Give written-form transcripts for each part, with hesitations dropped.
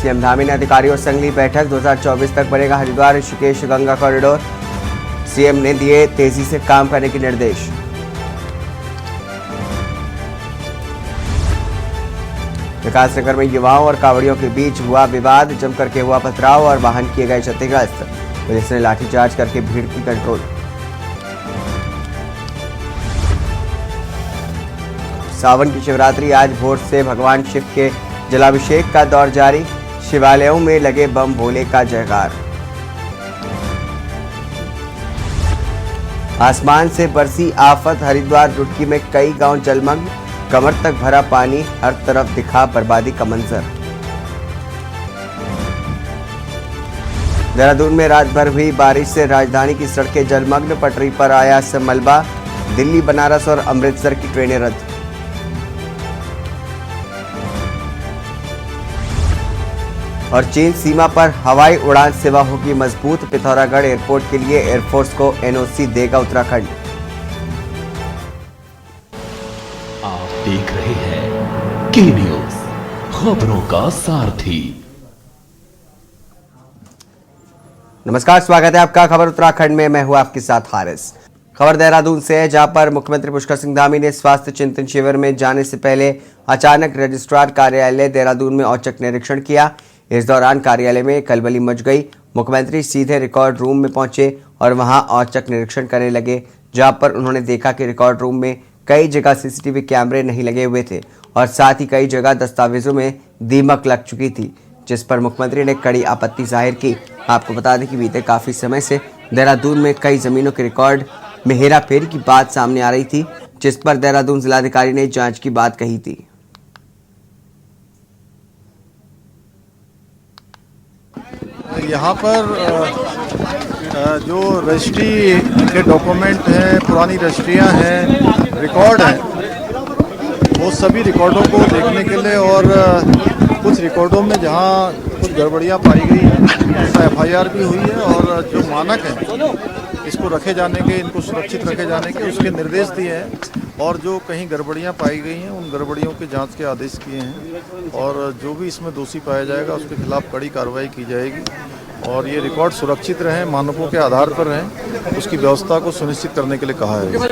CM Dhami ने अधिकारियों संग ली बैठक। 2024 तक बनेगा हरिद्वार ऋषिकेश गंगा कॉरिडोर। सीएम ने दिए तेजी से काम करने के निर्देश। विकासनगर में युवाओं और कांवड़ियों के बीच हुआ विवाद, जमकर के हुआ पथराव और वाहन किए गए क्षतिग्रस्त। पुलिस ने लाठीचार्ज करके भीड़ की कंट्रोल। सावन की शिवरात्रि, आज भोर से भगवान शिव के जलाभिषेक का दौर जारी। शिवालयों में लगे बम भोले का जयकार। आसमान से बरसी आफत, हरिद्वार रुड़की में कई गांव जलमग्न। कमर तक भरा पानी, हर तरफ दिखा बर्बादी का मंजर। देहरादून में रात भर हुई बारिश से राजधानी की सड़कें जलमग्न। पटरी पर आया मलबा। दिल्ली, बनारस और अमृतसर की ट्रेनें रद्द। और चीन सीमा पर हवाई उड़ान सेवा होगी मजबूत। पिथौरागढ़ एयरपोर्ट के लिए एयरफोर्स को एनओसी देगा उत्तराखंड। आप देख रहे हैं के न्यूज, खबरों का सारथी। नमस्कार, स्वागत है आपका खबर उत्तराखंड में। मैं हूं आपके साथ हारिस। खबर देहरादून से है, जहां पर मुख्यमंत्री पुष्कर सिंह धामी ने स्वास्थ्य चिंतन शिविर में जाने से पहले अचानक रजिस्ट्रार कार्यालय देहरादून में औचक निरीक्षण किया। इस दौरान कार्यालय में खलबली मच गई। मुख्यमंत्री सीधे रिकॉर्ड रूम में पहुंचे और वहां औचक निरीक्षण करने लगे, जहां पर उन्होंने देखा कि रिकॉर्ड रूम में कई जगह सीसीटीवी कैमरे नहीं लगे हुए थे और साथ ही कई जगह दस्तावेजों में दीमक लग चुकी थी, जिस पर मुख्यमंत्री ने कड़ी आपत्ति जाहिर की। आपको बता दें कि बीते काफी समय से देहरादून में कई जमीनों के रिकॉर्ड में हेराफेरी की बात सामने आ रही थी, जिस पर देहरादून जिलाधिकारी ने जांच की बात कही थी। यहाँ पर जो रजिस्ट्री के डॉक्यूमेंट हैं, पुरानी रजिस्ट्रियाँ हैं, रिकॉर्ड हैं, वो सभी रिकॉर्डों को देखने के लिए और कुछ रिकॉर्डों में जहाँ कुछ गड़बड़ियाँ पाई गई हैं, उसका एफआईआर भी हुई है और जो मानक हैं इसको रखे जाने के, इनको सुरक्षित रखे जाने के उसके निर्देश दिए हैं और जो कहीं गड़बड़ियाँ पाई गई हैं उन गड़बड़ियों की जांच के आदेश किए हैं और जो भी इसमें दोषी पाया जाएगा उसके खिलाफ कड़ी कार्रवाई की जाएगी और ये रिकॉर्ड सुरक्षित रहें, मानकों के आधार पर रहें, उसकी व्यवस्था को सुनिश्चित करने के लिए कहा है।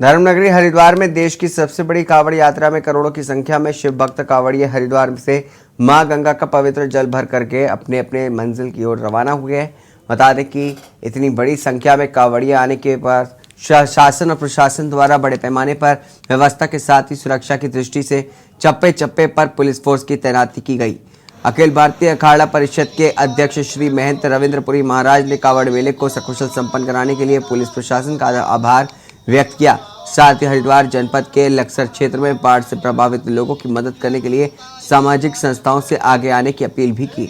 धर्मनगरी हरिद्वार में देश की सबसे बड़ी कांवड़ यात्रा में करोड़ों की संख्या में शिव भक्त कांवड़िए हरिद्वार से मां गंगा का पवित्र जल भर करके अपने अपने मंजिल की ओर रवाना हुए हैं। बता दें कि इतनी बड़ी संख्या में कांवड़िए आने के बाद शासन और प्रशासन द्वारा बड़े पैमाने पर व्यवस्था के साथ ही सुरक्षा की दृष्टि से चप्पे चप्पे पर पुलिस फोर्स की तैनाती की गई। अखिल भारतीय अखाड़ा परिषद के अध्यक्ष श्री महंत रविंद्रपुरी महाराज ने कांवड़ मेले को सकुशल संपन्न कराने के लिए पुलिस प्रशासन का आभार व्यक्त किया। साथ ही हरिद्वार जनपद के लक्सर क्षेत्र में बाढ़ से प्रभावित लोगों की मदद करने के लिए सामाजिक संस्थाओं से आगे आने की अपील भी की।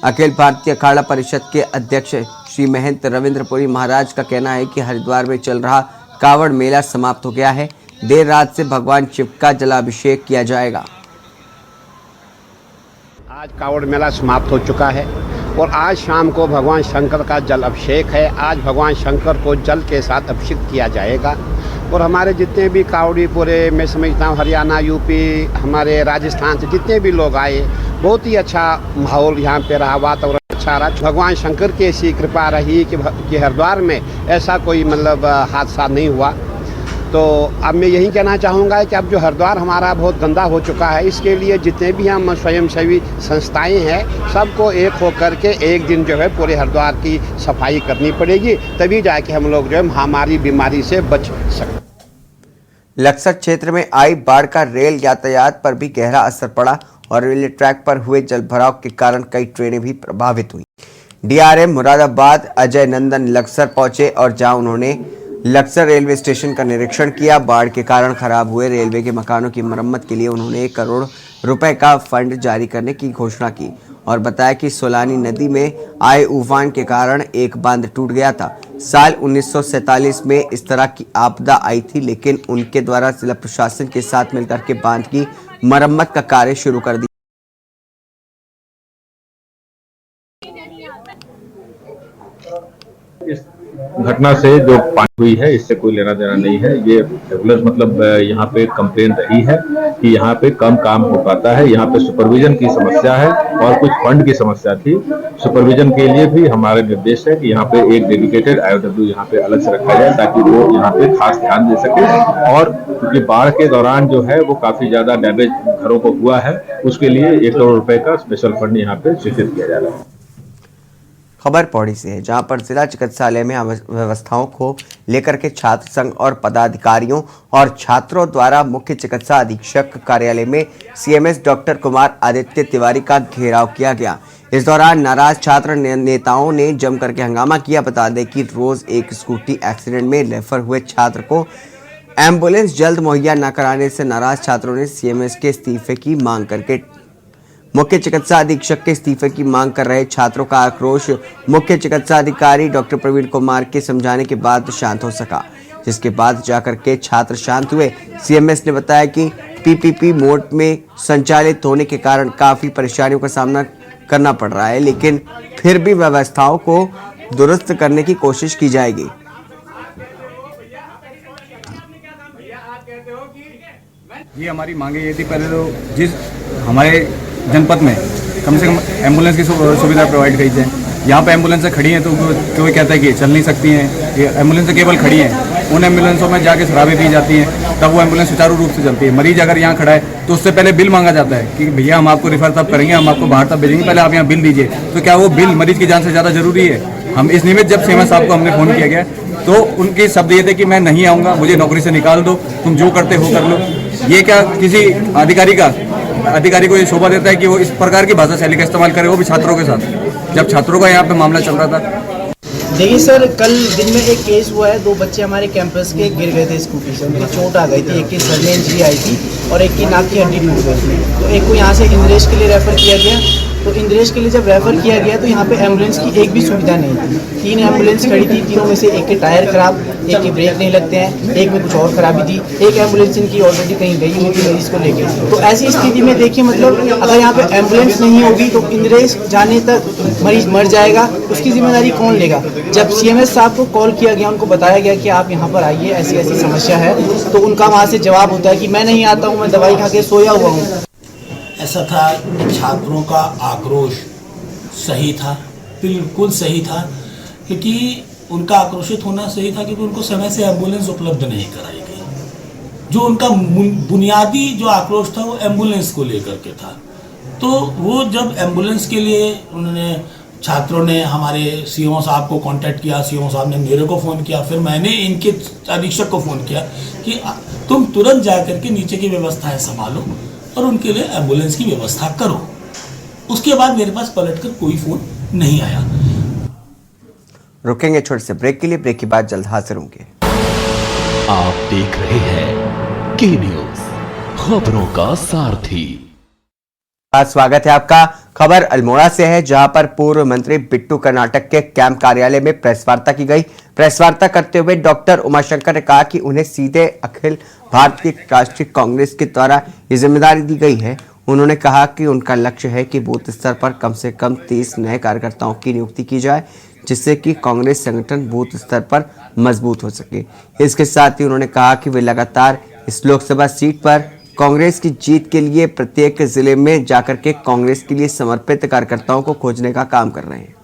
अखिल भारतीय अखाड़ा परिषद के अध्यक्ष श्री महंत रविंद्रपुरी महाराज का कहना है कि हरिद्वार में चल रहा कांवड़ मेला समाप्त हो गया है। देर रात से भगवान शिव का जलाभिषेक किया जाएगा। आज कांवड़ मेला समाप्त हो चुका है और आज शाम को भगवान शंकर का जल अभिषेक है। आज भगवान शंकर को जल के साथ अभिषेक किया जाएगा और हमारे जितने भी कांवड़ी, पूरे मैं समझता हूँ हरियाणा, यूपी, हमारे राजस्थान से जितने भी लोग आए, बहुत ही अच्छा माहौल यहाँ पे रहा, वातावरण अच्छा रहा। भगवान शंकर की ऐसी कृपा रही कि हरिद्वार में ऐसा कोई मतलब हादसा नहीं हुआ। तो अब मैं यही कहना चाहूँगा कि अब जो हरिद्वार हमारा बहुत गंदा हो चुका है, इसके लिए जितने भी हम स्वयंसेवी संस्थाएं हैं, सबको एक होकर के एक दिन जो है पूरे हरिद्वार की सफाई करनी पड़ेगी, तभी जाके हम लोग जो है महामारी बीमारी से बच सकते। लक्सर क्षेत्र में आई बाढ़ का रेल यातायात पर भी गहरा असर पड़ा और रेलवे ट्रैक पर हुए जलभराव के कारण कई ट्रेनें भी प्रभावित हुई। डीआरएम मुरादाबाद अजय नंदन लक्सर पहुंचे और जहां उन्होंने लक्सर रेलवे स्टेशन का निरीक्षण किया। बाढ़ के कारण खराब हुए रेलवे के मकानों की मरम्मत के लिए उन्होंने 1 करोड़ रुपए का फंड जारी करने की घोषणा की और बताया कि सोलानी नदी में आए उफान के कारण एक बांध टूट गया था। साल 1947 में इस तरह की आपदा आई थी, लेकिन उनके द्वारा जिला प्रशासन के साथ मिलकर के बांध की मरम्मत का कार्य शुरू कर दिया। इस घटना से जो पानी हुई है इससे कोई लेना देना नहीं है। ये एम्बुलेंस मतलब यहाँ पे कंप्लेन रही है कि यहाँ पे कम काम हो पाता है, यहाँ पे सुपरविजन की समस्या है और कुछ फंड की समस्या थी। सुपरविजन के लिए भी हमारे निर्देश है कि यहाँ पे एक डेडिकेटेड IOW यहाँ पे अलग से रखा जाए ताकि वो यहाँ पे खास ध्यान दे सके। और क्योंकि बाढ़ के दौरान जो है वो काफी ज्यादा डैमेज घरों को हुआ है, उसके लिए 1 करोड़ रुपए का स्पेशल फंड यहाँ पे स्वीकृत किया जा रहा है। खबर पौड़ी से है, जहां पर जिला चिकित्सालय में व्यवस्थाओं को लेकर के छात्र संघ और पदाधिकारियों और छात्रों द्वारा मुख्य चिकित्सा अधीक्षक कार्यालय में CMS डॉक्टर कुमार आदित्य तिवारी का घेराव किया गया। इस दौरान नाराज छात्र नेताओं ने जम करके हंगामा किया। बता दें कि रोज एक स्कूटी एक्सीडेंट में रेफर हुए छात्र को एम्बुलेंस जल्द मुहैया न कराने से नाराज छात्रों ने CMS के इस्तीफे की मांग करके मुख्य चिकित्सा अधीक्षक के इस्तीफे की मांग कर रहे छात्रों का आक्रोश मुख्य चिकित्सा अधिकारी डॉक्टर प्रवीण कुमार के समझाने के बाद शांत हो सका, जिसके बाद जाकर के छात्र शांत हुए। CMS ने बताया कि PPP मोड में संचालित होने के कारण काफी परेशानियों का सामना करना पड़ रहा है, लेकिन फिर भी व्यवस्थाओं को दुरुस्त करने की कोशिश की जाएगी। ये हमारी मांगे ये थी, पहले तो जिस हमारे जनपद में कम से कम एम्बुलेंस की सुविधा प्रोवाइड की जाए। यहाँ पे एम्बुलेंसें खड़ी हैं तो कोई कहता है कि चल नहीं सकती हैं, ये एम्बुलेंसें केवल खड़ी हैं। उन एम्बुलेंसों में जाके शराबें पी जाती हैं, तब वो एम्बुलेंस सुचारू रूप से चलती है। मरीज अगर यहाँ खड़ा है तो उससे पहले बिल मांगा जाता है कि भैया हम आपको रिफर तब करेंगे, हम आपको बाहर तब भेजेंगे, पहले आप यहाँ बिल दीजिए। तो क्या वो बिल मरीज की जान से ज़्यादा जरूरी है? हम इस निमित्त जब CMS साहब को हमने फ़ोन किया गया तो उनके शब्द ये थे कि मैं नहीं आऊँगा, मुझे नौकरी से निकाल दो, तुम जो करते हो कर लो। ये क्या किसी अधिकारी को ये शोभा देता है कि वो इस प्रकार की भाषा शैली का इस्तेमाल करे, वो भी छात्रों के साथ, जब छात्रों का यहाँ पे मामला चल रहा था। देखिए सर, कल दिन में एक केस हुआ है, 2 बच्चे हमारे कैंपस के गिर गए थे स्कूटी से, उनकी चोट आ गई थी, एक की सर में इंजरी आई थी और एक की नाक की हड्डी टूट गई थी। तो एक को यहाँ से इंद्रेश के लिए रेफ़र किया गया। तो इंद्रेश के लिए जब रेफ़र किया गया तो यहाँ पे एम्बुलेंस की एक भी सुविधा नहीं थी। 3 एम्बुलेंस खड़ी थी, तीनों में से एक के टायर खराब, एक के ब्रेक नहीं लगते हैं, एक में कुछ और खराबी थी। एक एम्बुलेंस इनकी ऑलरेडी कहीं गई हुई थी मरीज को लेकर। तो ऐसी स्थिति में देखिए, मतलब अगर यहाँ पे एम्बुलेंस नहीं होगी तो इंद्रेश जाने तक मरीज मर जाएगा, उसकी जिम्मेदारी कौन लेगा? जब CMS साहब को कॉल किया गया, उनको बताया गया कि आप यहाँ पर आइए, ऐसी ऐसी समस्या है, तो उनका वहाँ से जवाब होता है कि मैं नहीं आता हूँ, मैं दवाई खा के सोया हुआ हूँ। ऐसा था कि छात्रों का आक्रोश सही था, बिल्कुल सही था, क्योंकि उनका आक्रोशित होना सही था क्योंकि उनको समय से एम्बुलेंस उपलब्ध नहीं कराई गई। जो उनका बुनियादी जो आक्रोश था वो एम्बुलेंस को लेकर के था। तो वो जब एम्बुलेंस के लिए उन्होंने छात्रों ने हमारे CMO साहब को कांटेक्ट किया, CMO साहब ने मेरे को फ़ोन किया, फिर मैंने इनके अधीक्षक को फ़ोन किया कि तुम तुरंत जा करके नीचे की व्यवस्थाएं संभालो और उनके लिए एम्बुलेंस की व्यवस्था करो। उसके बाद मेरे पास पलटकर कोई फ़ोन नहीं आया। रुकेंगे छोटे से ब्रेक के लिए, ब्रेक के बाद जल्द हाजिर होंगे। आप देख रहे हैं के न्यूज़, खबरों का सारथी। स्वागत है आपका। खबर अल्मोड़ा से है, जहां पर पूर्व मंत्री बिट्टू कर्नाटक के कैंप कार्यालय में प्रेस वार्ता की गई। प्रेस वार्ता करते हुए डॉक्टर उमाशंकर ने कहा कि उन्हें सीधे अखिल भारतीय राष्ट्रीय कांग्रेस के द्वारा ये जिम्मेदारी दी गई है। उन्होंने कहा कि उनका लक्ष्य है कि बूथ स्तर पर कम से कम 30 नए कार्यकर्ताओं की नियुक्ति की जाए, जिससे कि कांग्रेस संगठन बूथ स्तर पर मजबूत हो सके। इसके साथ ही उन्होंने कहा कि वे लगातार इस लोकसभा सीट पर कांग्रेस की जीत के लिए प्रत्येक जिले में जाकर के कांग्रेस के लिए समर्पित कार्यकर्ताओं को खोजने का काम कर रहे हैं।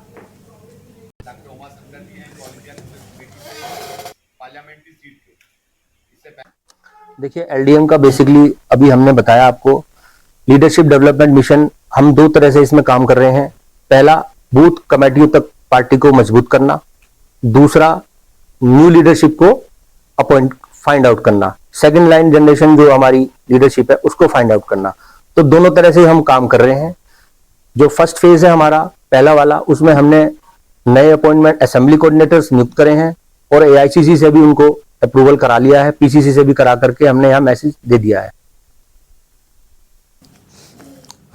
देखिए, LDM का बेसिकली अभी हमने बताया आपको, लीडरशिप डेवलपमेंट मिशन, हम 2 तरह से इसमें काम कर रहे हैं। पहला, बूथ कमेटियों तक पार्टी को मजबूत करना, दूसरा न्यू लीडरशिप को अपॉइंट फाइंड आउट करना, सेकंड लाइन जनरेशन जो हमारी लीडरशिप है उसको फाइंड आउट करना। तो दोनों तरह से हम काम कर रहे हैं। जो फर्स्ट फेज है हमारा पहला वाला, उसमें हमने नए अपॉइंटमेंट असेंबली कोऑर्डिनेटर्स नियुक्त करे हैं और AICC से भी उनको अप्रूवल करा लिया है, PCC से भी करा करके हमने यहाँ मैसेज दे दिया है।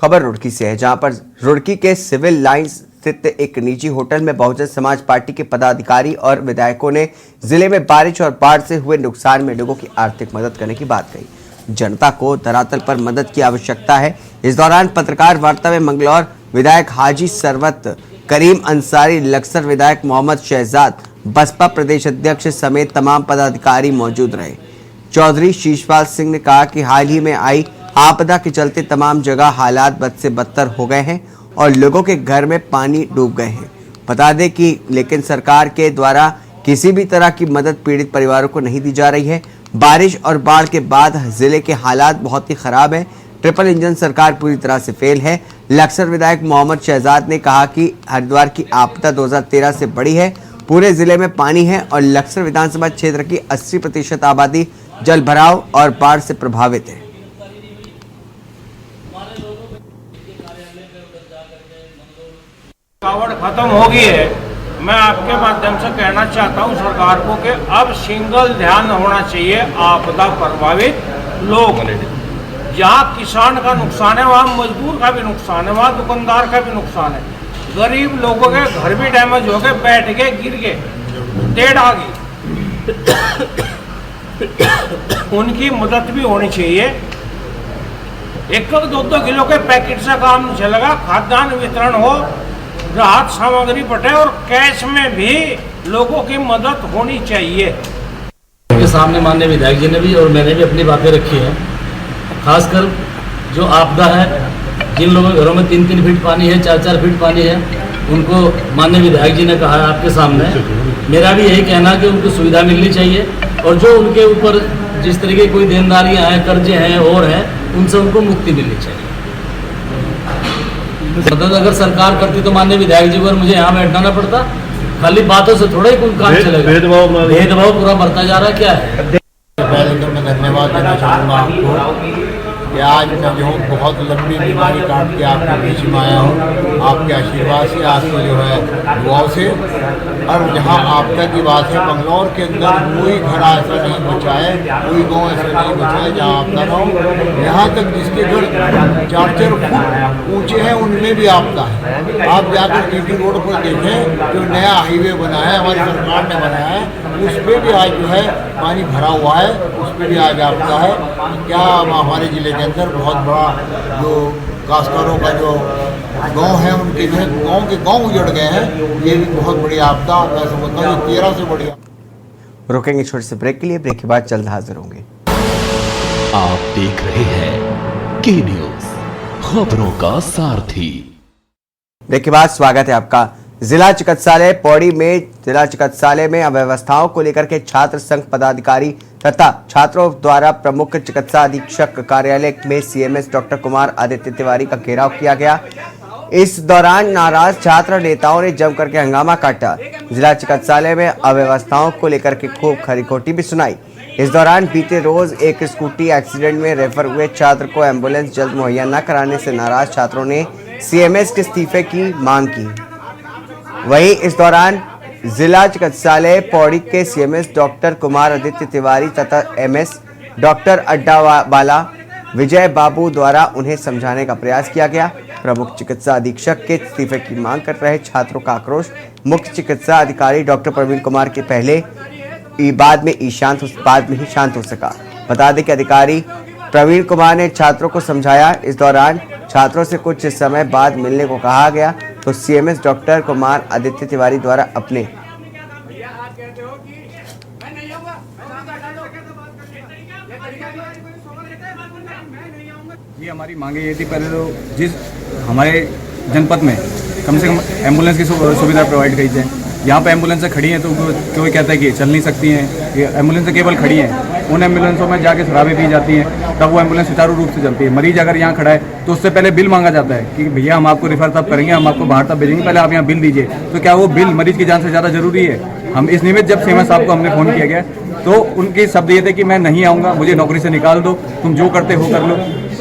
खबर रुड़की से है, जहां पर रुड़की के सिविल लाइंस स्थित एक निजी होटल में बहुजन समाज पार्टी के पदाधिकारी और विधायकों ने जिले में बारिश और बाढ़ से हुए नुकसान में लोगों की आर्थिक मदद करने की बात कही। जनता को धरातल पर मदद की आवश्यकता है। इस दौरान पत्रकार वार्ता में मंगलौर विधायक हाजी सरवत, करीम अंसारी, लक्सर विधायक मोहम्मद शहजाद, बसपा प्रदेश अध्यक्ष समेत तमाम पदाधिकारी मौजूद रहे। चौधरी शीशपाल सिंह ने कहा कि हाल ही में आई आपदा के चलते तमाम जगह हालात बद से बदतर हो गए हैं और लोगों के घर में पानी डूब गए हैं। बता दें कि लेकिन सरकार के द्वारा किसी भी तरह की मदद पीड़ित परिवारों को नहीं दी जा रही है। बारिश और बाढ़ के बाद जिले के हालात बहुत ही खराब है। ट्रिपल इंजन सरकार पूरी तरह से फेल है। लक्सर विधायक मोहम्मद शहजाद ने कहा कि हरिद्वार की आपदा 2013 से बड़ी है। पूरे जिले में पानी है और लक्सर विधानसभा क्षेत्र की 80% आबादी जल भराव और बाढ़ से प्रभावित है। कावड़ खत्म हो गई है। मैं आपके माध्यम से कहना चाहता हूं सरकार को कि अब सिंगल ध्यान होना चाहिए आपदा प्रभावित लोग। जहां किसान का नुकसान है वहां मजदूर का भी नुकसान है, वहां दुकानदार का भी नुकसान है। गरीब लोगों के घर भी डैमेज हो गए, बैठ गए, गिर गए, टेढ़ आ गई। उनकी मदद भी होनी चाहिए। 1-2 किलो के पैकेट से काम नहीं चलेगा। खाद्यान्न वितरण हो, राहत सामग्री बटे और कैश में भी लोगों की मदद होनी चाहिए। के सामने माननीय विधायक जी ने भी और मैंने भी अपनी बातें रखी हैं। खासकर जो आपदा है, जिन लोगों के घरों में 3-3 फीट पानी है, 4-4 फीट पानी है, उनको माननीय विधायक जी ने कहा है आपके सामने। मेरा भी यही कहना है कि उनको सुविधा मिलनी चाहिए और जो उनके ऊपर जिस तरीके की कोई देनदारियाँ हैं, कर्जे हैं और हैं, उनसे उनको मुक्ति मिलनी चाहिए। मदद अगर सरकार करती तो माननीय विधायक जी को मुझे यहाँ बैठना ना पड़ता। खाली बातों से थोड़ा ही कोई काम चलेगा। भेदभाव पूरा बढ़ता जा रहा है। क्या है? पहले तो मैं धन्यवाद देना चाहूँगा आपको कि आज मैं जो बहुत लंबी बीमारी काट के आपके बीच में आया हूँ, आपके आशीर्वाद से, आपके जो है दुआओं से। और जहाँ आपदा की बात है, बंगलौर के अंदर कोई घर ऐसा नहीं बचा है, कोई गांव ऐसा नहीं बचा है जहाँ आपदा ना हो। यहाँ तक जिसके घर 4-4 फुट ऊंचे हैं उनमें भी आपदा है। आप जाकर टीटी रोड पर देखें, जो नया हाईवे बना है, हमारी सरकार ने बनाया है, उस पर भी आज जो है पानी भरा हुआ है, उस पर भी आज आपदा है। क्या हमारे ज़िले के अंदर बहुत बड़ा जो काश्तकारों का जो गांव है, उनके जो है गांव उजड़ गए हैं। ये भी बहुत बड़ी आपदा, मैं समझता हूँ 13 से बड़ी। रोकेंगे छोटे से ब्रेक के लिए। ब्रेक के बाद जल्द हाजिर होंगे। आप देख रहे हैं के न्यूज़, खबरों का सारथी। ब्रेक के बाद स्वागत है आपका। जिला चिकित्सालय पौड़ी में जिला चिकित्सालय में अव्यवस्थाओं को लेकर के छात्र संघ पदाधिकारी तथा छात्रों द्वारा प्रमुख चिकित्सा अधीक्षक कार्यालय में सीएमएस डॉक्टर कुमार आदित्य तिवारी का घेराव किया गया। इस दौरान नाराज छात्र नेताओं ने जम करके हंगामा काटा। जिला चिकित्सालय में अव्यवस्थाओं को लेकर के खूब खरी-खोटी भी सुनाई। इस दौरान बीते रोज एक स्कूटी एक्सीडेंट में रेफर हुए छात्र को एम्बुलेंस जल्द मुहैया न कराने से नाराज छात्रों ने सीएमएस के इस्तीफे की मांग की। वहीं इस दौरान जिला चिकित्सालय पौड़ी के सीएमएस डॉक्टर कुमार आदित्य तिवारी तथा एमएस डॉक्टर अड्डावाला विजय बाबू द्वारा उन्हें समझाने का प्रयास किया गया। प्रमुख चिकित्सा अधीक्षक के इस्तीफे की मांग कर रहे छात्रों का आक्रोश मुख्य चिकित्सा अधिकारी डॉक्टर प्रवीण कुमार के पहले बाद में ही शांत हो सका। बता दें कि अधिकारी प्रवीण कुमार ने छात्रों को समझाया। इस दौरान छात्रों से कुछ समय बाद मिलने को कहा गया तो सीएमएस डॉक्टर कुमार आदित्य तिवारी द्वारा अपने ये हमारी मांगे ये थी। पहले तो जिस हमारे जनपद में कम से कम एम्बुलेंस की सुविधा प्रोवाइड की जाए। यहाँ पे एम्बुलेंसें खड़ी हैं तो कोई कहता है कि चल नहीं सकती हैं, ये एम्बुलेंसें केवल खड़ी हैं। उन एम्बुलेंसों में जाके शराबें पी जाती हैं, तब वो एम्बुलेंस सुचारू रूप से चलती है। मरीज अगर यहाँ खड़ा है तो उससे पहले बिल मांगा जाता है कि भैया हम आपको रिफर तब करेंगे, हम आपको बाहर तब भेजेंगे, पहले आप यहाँ बिल दीजिए। तो क्या वो बिल मरीज की जान से ज़्यादा जरूरी है? हम इस निमित्त जब सीएमएस साहब को हमने फ़ोन किया गया तो उनके शब्द ये थे कि मैं नहीं आऊँगा, मुझे नौकरी से निकाल दो, तुम जो करते हो कर लो।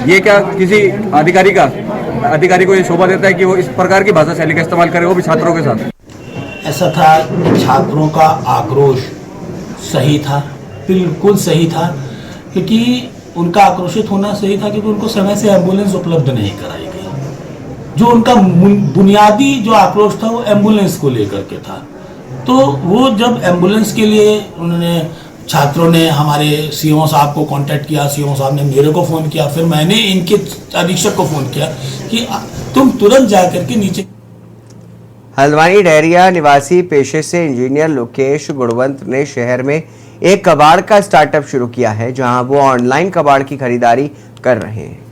ये क्या किसी अधिकारी को ये शोभा देता है कि वो इस प्रकार की भाषा शैली का इस्तेमाल करे, वो भी छात्रों के साथ? ऐसा था कि छात्रों का आक्रोश सही था, बिल्कुल सही था, क्योंकि उनका आक्रोशित होना सही था क्योंकि उनको समय से एम्बुलेंस उपलब्ध नहीं कराई गई। जो उनका बुनियादी जो आक्रोश था वो एम्बुलेंस को लेकर के था। तो वो जब एम्बुलेंस के लिए उन्होंने छात्रों ने हमारे सीओ साहब को कांटेक्ट किया, सीओ साहब ने मेरे को फ़ोन किया, फिर मैंने इनके अधीक्षक को फ़ोन किया कि तुम तुरंत जा करके नीचे। हल्द्वानी डहरिया निवासी पेशे से इंजीनियर लोकेश गुणवंत ने शहर में एक कबाड़ का स्टार्टअप शुरू किया है, जहां वो ऑनलाइन कबाड़ की खरीदारी कर रहे हैं।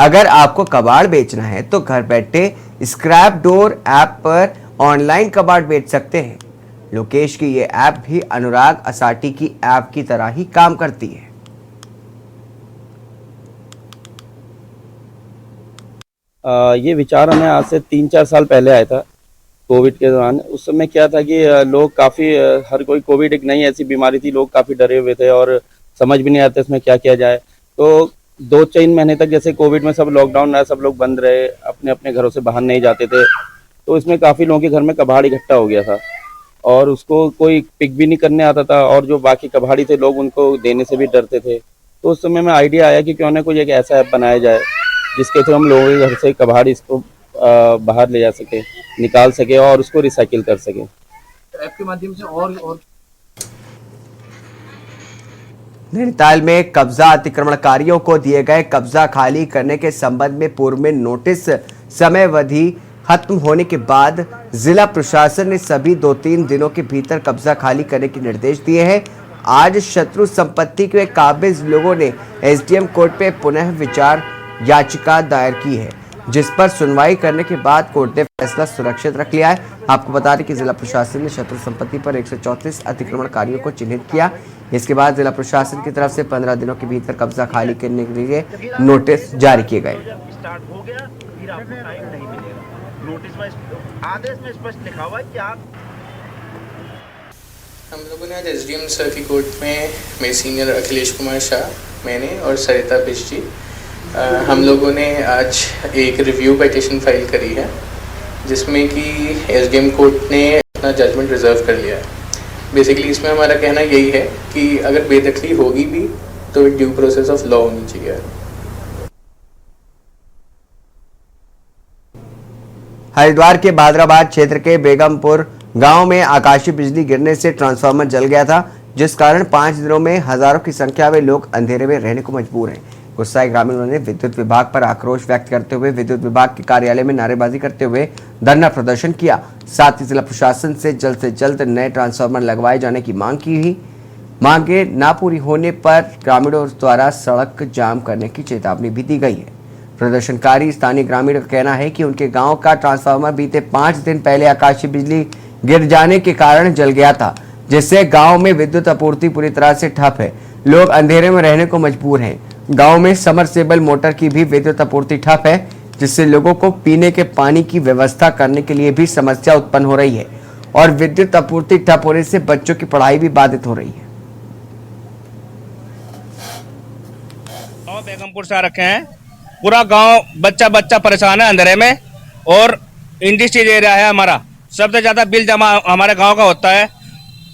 अगर आपको कबाड़ बेचना है तो घर बैठे स्क्रैप डोर ऐप पर ऑनलाइन कबाड़ बेच सकते हैं। लोकेश की ये ऐप भी अनुराग असाटी की ऐप की तरह ही काम करती है। ये विचार हमें आज से 3-4 साल पहले आया था, कोविड के दौरान। उस समय क्या था कि लोग काफ़ी, हर कोई, कोविड एक नई ऐसी बीमारी थी, लोग काफ़ी डरे हुए थे और समझ भी नहीं आते इसमें क्या किया जाए। तो 2-3 महीने तक जैसे कोविड में सब लॉकडाउन रहा, सब लोग बंद रहे, अपने अपने घरों से बाहर नहीं जाते थे, तो इसमें काफ़ी लोगों के घर में कबाड़ इकट्ठा हो गया था और उसको कोई पिक भी नहीं करने आता था और जो बाकी कबाड़ी थे लोग उनको देने से भी डरते थे। तो उस समय में आइडिया आया कि क्यों ना कोई एक ऐसा ऐप बनाया जाए जिसके थ्रू हम लोगों के घर से कबाड़ इसको बाहर ले जा सके, निकाल सके और उसको रिसाइकिल कर सके। ऐप के माध्यम से और नैनीताल में कब्जा अतिक्रमणकारियों को दिए गए कब्जा खाली करने के संबंध में पूर्व में नोटिस समयावधि खत्म होने के बाद जिला प्रशासन ने सभी 2-3 दिनों के भीतर कब्जा खाली करने के निर्देश दिए हैं। आज शत्रु संपत्ति के काबिज लोगों ने एसडीएम कोर्ट पे पुनः विचार याचिका दायर की है, जिस पर सुनवाई करने के बाद कोर्ट ने फैसला सुरक्षित रख लिया है। आपको बता दें कि जिला प्रशासन ने शत्रु संपत्ति पर 134 अतिक्रमणकारियों को चिन्हित किया। इसके बाद जिला प्रशासन की तरफ से 15 दिनों के भीतर कब्जा खाली करने के लिए नोटिस जारी किए गए। हम लोगों ने आज एसडीएम सर की कोर्ट में मेरे सीनियर अखिलेश कुमार शाह, मैंने और सरिता बिश जी, हम लोगों ने आज एक रिव्यू पिटीशन फाइल करी है, जिसमें कि एसडीएम कोर्ट ने अपना जजमेंट रिजर्व कर लिया है। बेसिकली इसमें हमारा कहना यही है कि अगर बेदखली होगी भी तो ड्यू प्रोसेस ऑफ लॉ होनी चाहिए। हरिद्वार के भादराबाद क्षेत्र के बेगमपुर गांव में आकाशीय बिजली गिरने से ट्रांसफार्मर जल गया था, जिस कारण 5 दिनों में हजारों की संख्या में लोग अंधेरे में रहने को मजबूर हैं। गुस्साए ग्रामीणों ने विद्युत विभाग पर आक्रोश व्यक्त करते हुए विद्युत विभाग के कार्यालय में नारेबाजी करते हुए धरना प्रदर्शन किया। साथ ही जिला प्रशासन से जल्द नए ट्रांसफार्मर लगवाए जाने की मांग की हुई। मांगे ना पूरी होने पर ग्रामीणों द्वारा सड़क जाम करने की चेतावनी भी दी गई है। प्रदर्शनकारी स्थानीय ग्रामीणों का कहना है कि उनके गांव का ट्रांसफार्मर बीते 5 दिन पहले आकाशीय बिजली गिर जाने के कारण जल गया था, जिससे गांव में विद्युत आपूर्ति पूरी तरह से ठप है। लोग अंधेरे में रहने को मजबूर हैं। गांव में समरसेबल मोटर की भी विद्युत आपूर्ति ठप है, जिससे लोगों को पीने के पानी की व्यवस्था करने के लिए भी समस्या उत्पन्न हो रही है और विद्युत आपूर्ति ठप होने से बच्चों की पढ़ाई भी बाधित हो रही है। बेगमपुर से आ रखे हैं, पूरा गांव बच्चा परेशान है अंधेरे में, और इंडस्ट्रियल एरिया है हमारा। सबसे ज्यादा बिल जमा हमारे गांव का होता है।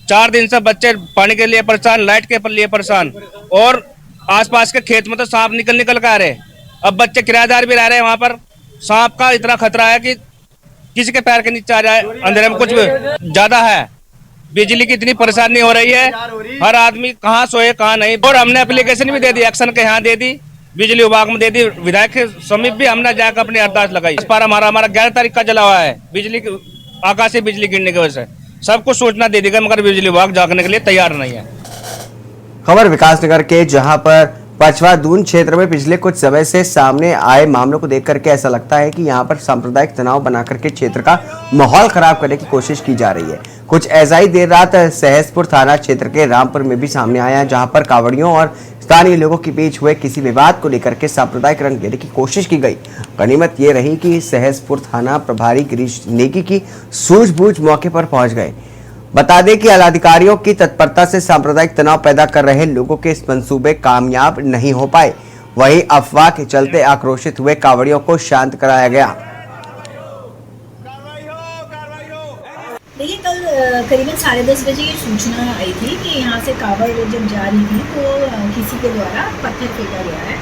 4 दिन से बच्चे पानी के लिए परेशान, लाइट के लिए परेशान, और आसपास के खेत में तो सांप निकल कर आ रहे। अब बच्चे किराएदार भी रह रहे हैं, वहां पर सांप का इतना खतरा है कि किसी के पैर के नीचे आ जाए। अंधेरे में कुछ ज्यादा है। बिजली की इतनी परेशानी हो रही है, हर आदमी कहाँ सोए कहाँ नहीं। और हमने एप्लीकेशन भी दे दी, एक्शन के यहाँ दे दी, बिजली विभाग में दे दी, विधायक के समीप भी हमने जाकर अपनी अरदास लगाई। इस बार हमारा 11 तारीख का जला हुआ है बिजली, आकाशीय बिजली गिरने की वजह से। सबको सूचना दे दी गई, मगर बिजली विभाग जागने के लिए तैयार नहीं है। खबर विकासनगर के, जहां पर पचवा दून क्षेत्र में पिछले कुछ समय से सामने आए मामलों को देख करके ऐसा लगता है कि यहां पर सांप्रदायिक तनाव बनाकर के क्षेत्र का माहौल खराब करने की कोशिश की जा रही है। कुछ ऐसा ही देर रात सहसपुर थाना क्षेत्र के रामपुर में भी सामने आया, जहां पर कांवड़ियों और स्थानीय लोगों के बीच हुए किसी विवाद को लेकर के सांप्रदायिक रंग देने की कोशिश की गई। गनीमत ये रही कि सहसपुर थाना प्रभारी गिरीश नेगी की सूझबूझ मौके पर पहुंच गए। बता दें कि आलाधिकारियों की तत्परता से सांप्रदायिक तनाव पैदा कर रहे लोगों के इस मंसूबे कामयाब नहीं हो पाए। वहीं अफवाह के चलते आक्रोशित हुए कांवड़ियों को शांत कराया गया। देखिए, कल करीबन 10:30 बजे ये सूचना आई थी कि यहाँ से कांवड़ जब जा रही थी तो किसी के द्वारा पत्थर फेंका गया है।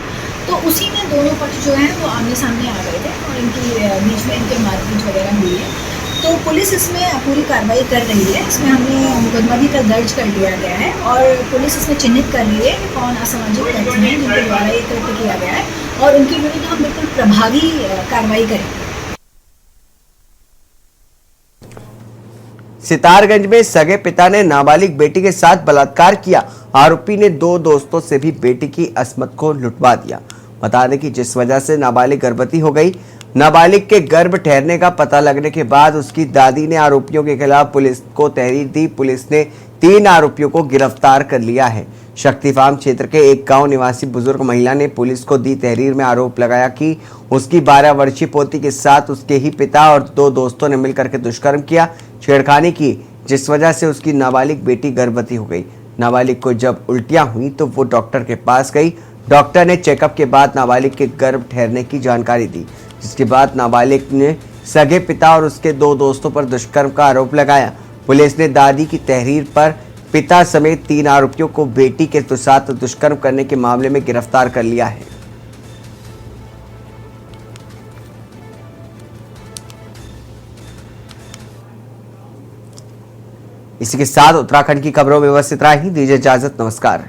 तो उसी में दोनों पक्ष जो हैं वो आमने सामने आ गए थे और इनकी बीच में इनके मारपीट वगैरह हुई है। तो पुलिस इसमें पूरी कार्रवाई कर रही है। इसमें हमने मुकदमा भी कल दर्ज कर लिया गया है और पुलिस इसमें चिन्हित कर रही है कि कौन असामाजिक तत्व हैं जिनके द्वारा ये कृत्य किया गया है, और उनके विरुद्ध हम बिल्कुल प्रभावी कार्रवाई करेंगे। सितारगंज में सगे पिता ने नाबालिग बेटी के साथ बलात्कार किया। आरोपी ने 2 दोस्तों से भी बेटी की अस्मत को लुटवा दिया। बता दें कि जिस वजह से नाबालिग गर्भवती हो गई, नाबालिग के गर्भ ठहरने का पता लगने के बाद उसकी दादी ने आरोपियों के खिलाफ पुलिस को तहरीर दी। पुलिस ने 3 आरोपियों को गिरफ्तार कर लिया है। शक्ति फार्म क्षेत्र के एक गांव निवासी बुजुर्ग महिला ने पुलिस को दी तहरीर में आरोप लगाया कि उसकी 12 वर्षीय पोती के साथ उसके ही पिता और 2 दोस्तों ने मिलकर के दुष्कर्म किया, छेड़खानी की, जिस वजह से उसकी नाबालिग बेटी गर्भवती हो गई। नाबालिग को जब उल्टियां हुई तो वो डॉक्टर के पास गई। डॉक्टर ने चेकअप के बाद नाबालिग के गर्भ ठहरने की जानकारी दी, जिसके बाद नाबालिग ने सगे पिता और उसके 2 दोस्तों पर दुष्कर्म का आरोप लगाया। पुलिस ने दादी की तहरीर पर पिता समेत 3 आरोपियों को बेटी के साथ दुष्कर्म करने के मामले में गिरफ्तार कर लिया है। इसी के साथ उत्तराखंड की खबरों में बस इतना ही। दीजिए इजाजत, नमस्कार।